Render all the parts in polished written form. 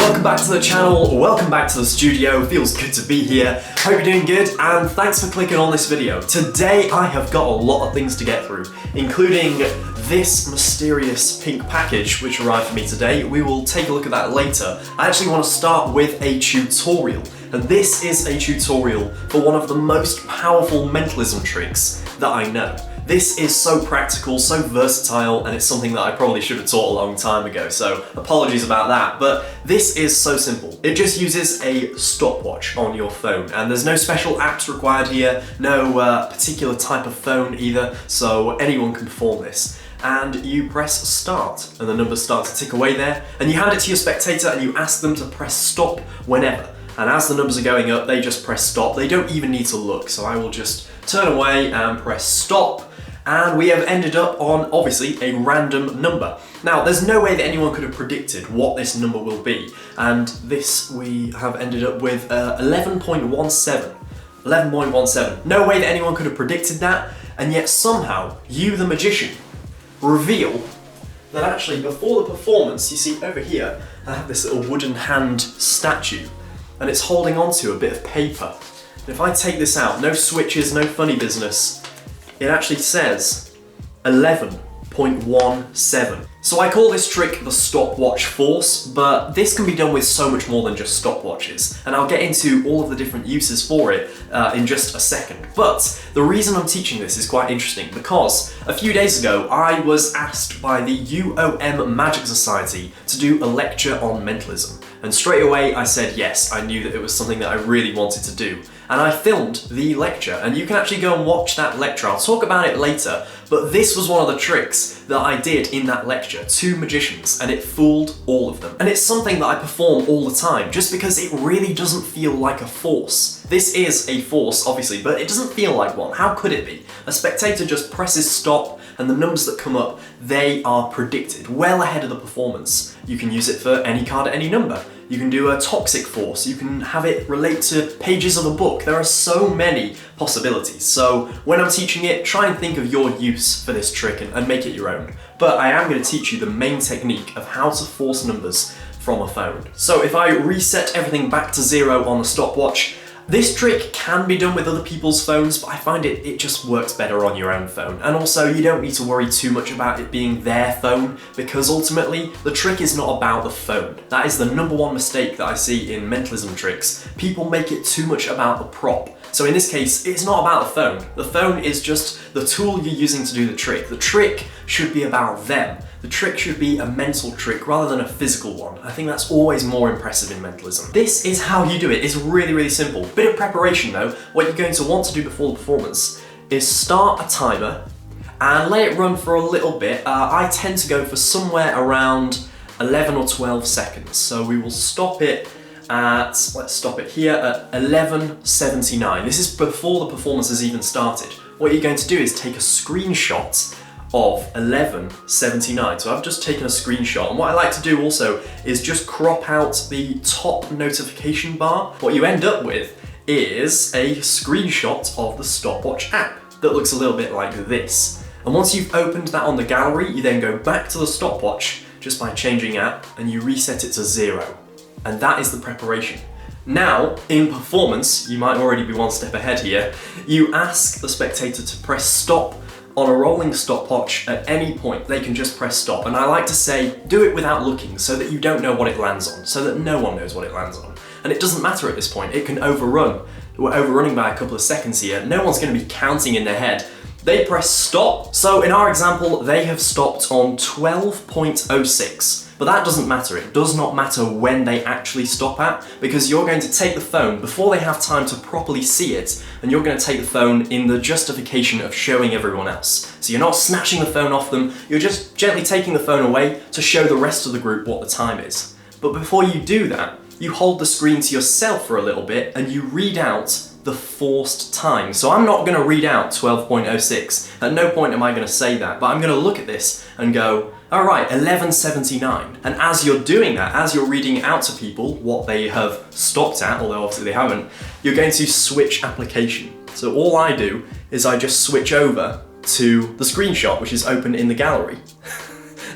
welcome back to the channel, welcome back to the studio, feels good to be here, hope you're doing good and thanks for clicking on this video. Today I have got a lot of things to get through, including this mysterious pink package which arrived for me today. We will take a look at that later. I actually want to start with a tutorial, and this is a tutorial for one of the most powerful mentalism tricks that I know. This is so practical, so versatile, and it's something that I probably should have taught a long time ago, so apologies about that, but this is so simple. It just uses a stopwatch on your phone, and there's no special apps required here, no particular type of phone either, so anyone can perform this. And you press start, and the numbers start to tick away there, and you hand it to your spectator and you ask them to press stop whenever. And as the numbers are going up, they just press stop. They don't even need to look, so I will just turn away and press stop. And we have ended up on, obviously, a random number. Now, there's no way that anyone could have predicted what this number will be. And this, we have ended up with 11.17. 11.17. No way that anyone could have predicted that. And yet somehow, you, the magician, reveal that actually before the performance, you see over here, I have this little wooden hand statue. And it's holding onto a bit of paper. And if I take this out, no switches, no funny business, it actually says 11.17. So I call this trick the stopwatch force, but this can be done with so much more than just stopwatches, and I'll get into all of the different uses for it in just a second. But the reason I'm teaching this is quite interesting because a few days ago I was asked by the UOM Magic Society to do a lecture on mentalism, and straight away I said yes. I knew that it was something that I really wanted to do. And I filmed the lecture, and you can actually go and watch that lecture. I'll talk about it later, but this was one of the tricks that I did in that lecture to magicians, and it fooled all of them. And it's something that I perform all the time, just because it really doesn't feel like a force. This is a force, obviously, but it doesn't feel like one. How could it be? A spectator just presses stop, and the numbers that come up, they are predicted well ahead of the performance. You can use it for any card at any number. You can do a toxic force, you can have it relate to pages of a book. There are so many possibilities. So when I'm teaching it, try and think of your use for this trick and make it your own. But I am going to teach you the main technique of how to force numbers from a phone. So if I reset everything back to 0 on the stopwatch, this trick can be done with other people's phones, but I find it just works better on your own phone. And also, you don't need to worry too much about it being their phone, because ultimately, the trick is not about the phone. That is the #1 mistake that I see in mentalism tricks. People make it too much about the prop. So in this case, it's not about the phone. The phone is just the tool you're using to do the trick. The trick should be about them. The trick should be a mental trick rather than a physical one. I think that's always more impressive in mentalism. This is how you do it. It's really, really simple. Bit of preparation though. What you're going to want to do before the performance is start a timer and let it run for a little bit. I tend to go for somewhere around 11 or 12 seconds. So we will stop it at, let's stop it here at 11:79. This is before the performance has even started. What you're going to do is take a screenshot of 11:79. So I've just taken a screenshot, and what I like to do also is just crop out the top notification bar. What you end up with is a screenshot of the stopwatch app that looks a little bit like this. And once you've opened that on the gallery, you then go back to the stopwatch just by changing app, and you reset it to 0. And that is the preparation. Now, in performance, you might already be one step ahead here, you ask the spectator to press stop on a rolling stopwatch at any point. They can just press stop. And I like to say, do it without looking so that you don't know what it lands on, so that no one knows what it lands on. And it doesn't matter at this point, it can overrun. We're overrunning by a couple of seconds here. No one's gonna be counting in their head. They press stop. So in our example, they have stopped on 12.06. But that doesn't matter. It does not matter when they actually stop at, because you're going to take the phone before they have time to properly see it, and you're going to take the phone in the justification of showing everyone else. So you're not snatching the phone off them, you're just gently taking the phone away to show the rest of the group what the time is. But before you do that, you hold the screen to yourself for a little bit and you read out the forced time. So I'm not going to read out 12.06. At no point am I going to say that, but I'm going to look at this and go, all right, 11:79. And as you're doing that, as you're reading out to people what they have stopped at, although obviously they haven't, you're going to switch application. So all I do is I just switch over to the screenshot, which is open in the gallery.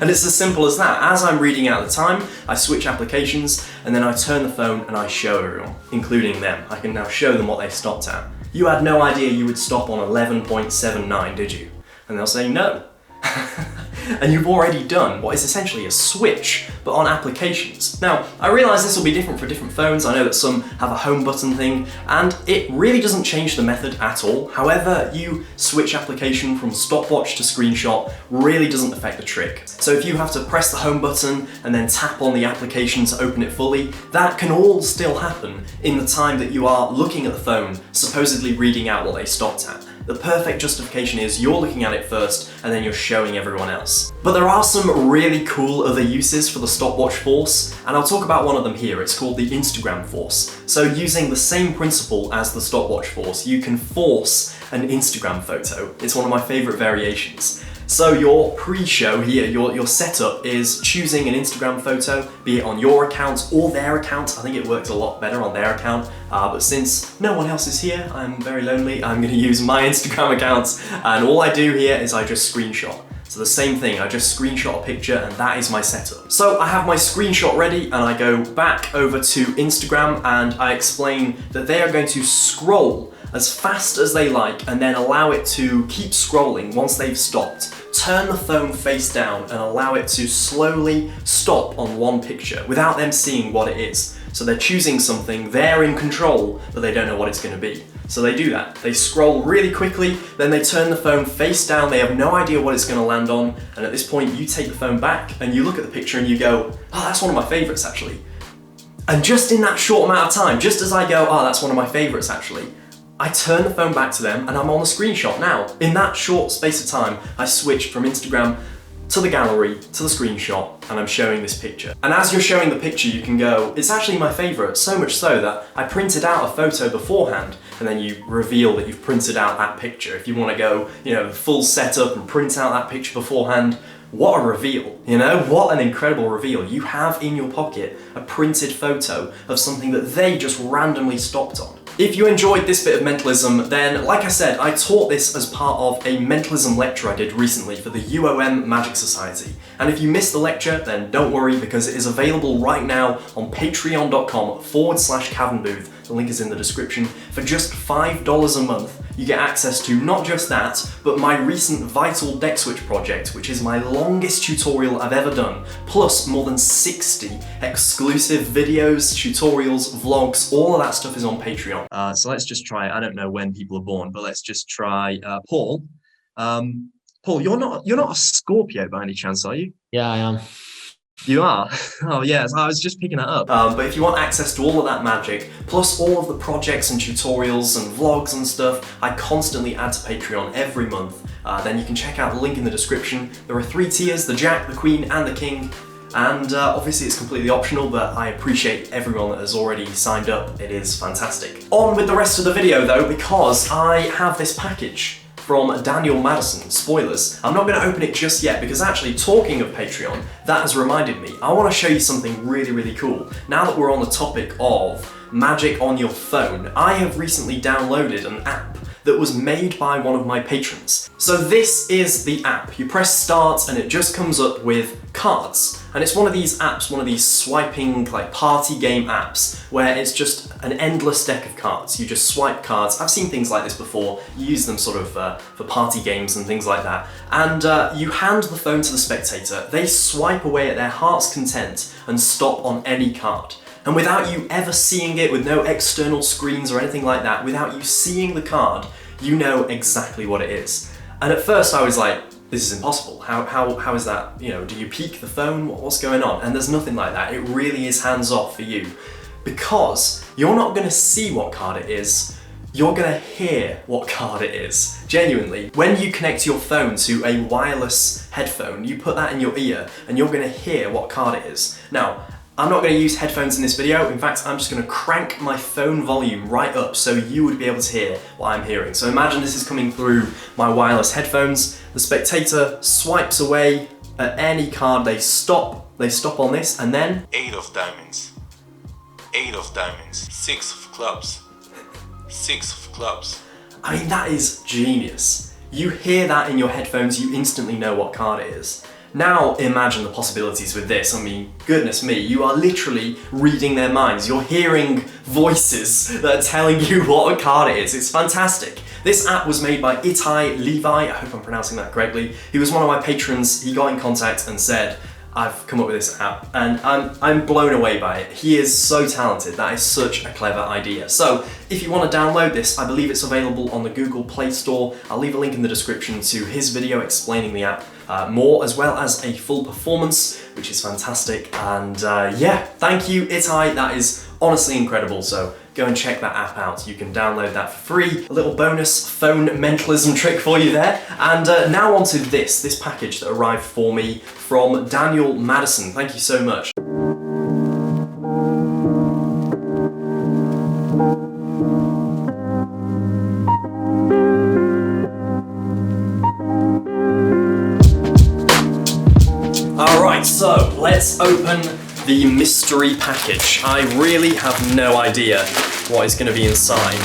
And it's as simple as that. As I'm reading out the time, I switch applications, and then I turn the phone and I show everyone, including them. I can now show them what they stopped at. You had no idea you would stop on 11.79, did you? And they'll say no. And you've already done what is essentially a switch, but on applications. Now, I realise this will be different for different phones. I know that some have a home button thing, and it really doesn't change the method at all. However, you switch application from stopwatch to screenshot really doesn't affect the trick. So if you have to press the home button and then tap on the application to open it fully, that can all still happen in the time that you are looking at the phone, supposedly reading out what they stopped at. The perfect justification is you're looking at it first and then you're showing everyone else. But there are some really cool other uses for the stopwatch force, and I'll talk about one of them here. It's called the Instagram force. So using the same principle as the stopwatch force, you can force an Instagram photo. It's one of my favorite variations. So your pre-show here, your setup is choosing an Instagram photo, be it on your account or their account. I think it works a lot better on their account, but since no one else is here, I'm very lonely, I'm gonna use my Instagram account, and all I do here is I just screenshot. So the same thing, I just screenshot a picture and that is my setup. So I have my screenshot ready and I go back over to Instagram and I explain that they are going to scroll as fast as they like and then allow it to keep scrolling once they've stopped. Turn the phone face down and allow it to slowly stop on one picture without them seeing what it is. So they're choosing something, they're in control, but they don't know what it's going to be. So they do that. They scroll really quickly, then they turn the phone face down, they have no idea what it's going to land on, and at this point you take the phone back and you look at the picture and you go, oh, that's one of my favourites actually. And just in that short amount of time, just as I go, oh, that's one of my favourites actually, I turn the phone back to them and I'm on the screenshot now. In that short space of time, I switched from Instagram to the gallery, to the screenshot, and I'm showing this picture. And as you're showing the picture, you can go, it's actually my favourite, so much so that I printed out a photo beforehand, and then you reveal that you've printed out that picture. If you want to go, full setup and print out that picture beforehand, what a reveal, what an incredible reveal. You have in your pocket a printed photo of something that they just randomly stopped on. If you enjoyed this bit of mentalism, then like I said, I taught this as part of a mentalism lecture I did recently for the UOM Magic Society. And if you missed the lecture, then don't worry because it is available right now on patreon.com/cavanbooth. The link is in the description. For just $5 a month, you get access to not just that, but my recent Vital Deck Switch project, which is my longest tutorial I've ever done, plus more than 60 exclusive videos, tutorials, vlogs, all of that stuff is on Patreon. So let's just try, I don't know when people are born, but let's just try Paul. Paul, you're not a Scorpio by any chance, are you? Yeah, I am. You are? Oh yes, I was just picking that up. But if you want access to all of that magic, plus all of the projects and tutorials and vlogs and stuff I constantly add to Patreon every month, then you can check out the link in the description. There are 3 tiers, the Jack, the Queen and the King. And obviously it's completely optional, but I appreciate everyone that has already signed up. It is fantastic. On with the rest of the video though, because I have this package from Daniel Madison, spoilers. I'm not going to open it just yet because actually, talking of Patreon, that has reminded me, I want to show you something really, really cool. Now that we're on the topic of magic on your phone, I have recently downloaded an app that was made by one of my patrons. So this is the app. You press start and it just comes up with cards. And it's one of these apps, one of these swiping like party game apps where it's just an endless deck of cards. You just swipe cards. I've seen things like this before. You use them sort of for party games and things like that. And you hand the phone to the spectator. They swipe away at their heart's content and stop on any card. And without you ever seeing it, with no external screens or anything like that, without you seeing the card, you know exactly what it is. And at first I was like, this is impossible. How is that? Do you peek the phone? What's going on? And there's nothing like that. It really is hands off for you. Because you're not gonna see what card it is, you're gonna hear what card it is. Genuinely. When you connect your phone to a wireless headphone, you put that in your ear and you're gonna hear what card it is. Now, I'm not going to use headphones in this video. In fact, I'm just going to crank my phone volume right up so you would be able to hear what I'm hearing. So imagine this is coming through my wireless headphones. The spectator swipes away at any card. They stop on this, and then 8 of diamonds, 8 of diamonds, 6 of clubs, 6 of clubs. I mean, that is genius. You hear that in your headphones, you instantly know what card it is. Now imagine the possibilities with this. I mean, goodness me, you are literally reading their minds. You're hearing voices that are telling you what a card it is. It's fantastic. This app was made by Itai Levi, I hope I'm pronouncing that correctly. He was one of my patrons. He got in contact and said, I've come up with this app, and I'm blown away by it. He is so talented. That is such a clever idea. So if you want to download this, I believe it's available on the Google Play Store. I'll leave a link in the description to his video explaining the app more, as well as a full performance, which is fantastic. And yeah, thank you, Itai. That is honestly incredible. So go and check that app out. You can download that for free. A little bonus phone mentalism trick for you there. And now onto this package that arrived for me from Daniel Madison. Thank you so much. Alright, so let's open the mystery package. I really have no idea what is going to be inside.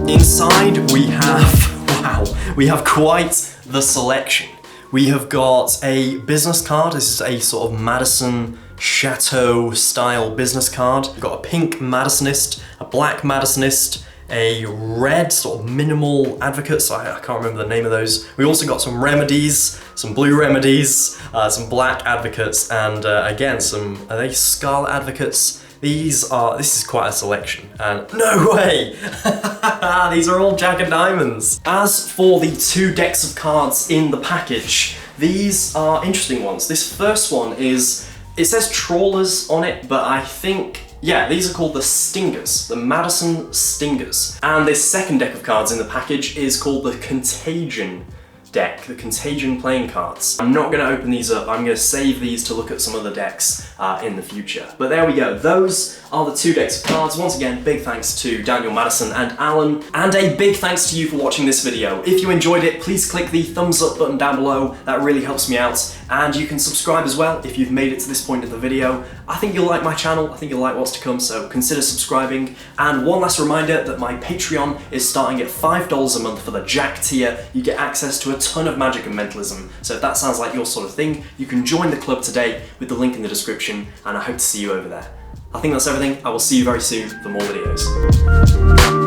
Inside we have, wow, we have quite the selection. We have got a business card. This is a sort of Madison Chateau style business card. We've got a pink Madisonist, a black Madisonist, a red sort of minimal advocate, so I can't remember the name of those. We also got some remedies, some blue remedies, some black advocates, and again, are they scarlet advocates? This is quite a selection, and no way! These are all Jack of Diamonds. As for the 2 decks of cards in the package, these are interesting ones. This first one is, it says Trawlers on it, but I think, yeah, these are called the Stingers, the Madison Stingers. And this second deck of cards in the package is called the Contagion deck, the Contagion playing cards. I'm not going to open these up. I'm going to save these to look at some other decks in the future. But there we go. Those are the 2 decks of cards. Once again, big thanks to Daniel Madison and Alan, and a big thanks to you for watching this video. If you enjoyed it, please click the thumbs up button down below. That really helps me out. And you can subscribe as well if you've made it to this point of the video. I think you'll like my channel. I think you'll like what's to come, so consider subscribing. And one last reminder that my Patreon is starting at $5 a month for the Jack tier. You get access to a ton of magic and mentalism. So if that sounds like your sort of thing, you can join the club today with the link in the description, and I hope to see you over there. I think that's everything. I will see you very soon for more videos.